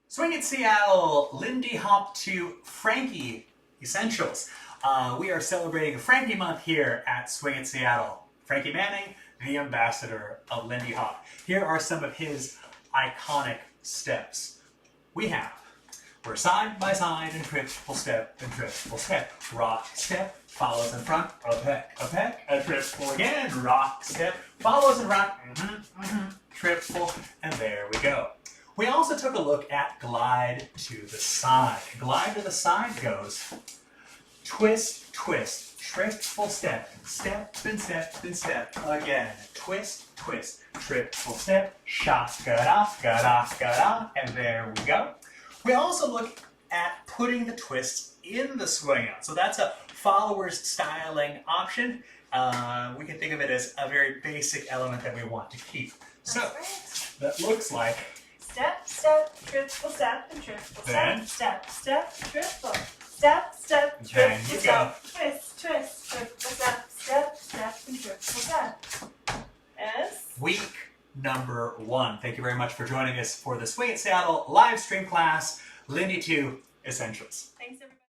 Swing at Seattle, Lindy hop to Frankie Essentials. We are celebrating Frankie month here at Swing at Seattle. Frankie Manning, the ambassador of Lindy Hop. Here are some of his iconic steps. We're side by side and triple step and triple step. Rock step, follows in front, a peck, a triple again. Rock step, follows in front, triple, and there we go. We also took a look at glide to the side. Glide to the side goes twist, twist, triple step, step and step and step. Again, twist, twist, triple step, shaka-da, ga-da, ga-da, and there we go. We also look at putting the twists in the swing out. So that's a follower's styling option. We can think of it as a very basic element that we want to keep. So that looks like step, step, triple step, and triple then, step, step, step, triple, step, step, then triple you step, twist, twist, triple step, step, step, and triple step. Yes. Week number 1. Thank you very much for joining us for the Swing at Seattle live stream class, Lindy 2 Essentials. Thanks, everybody.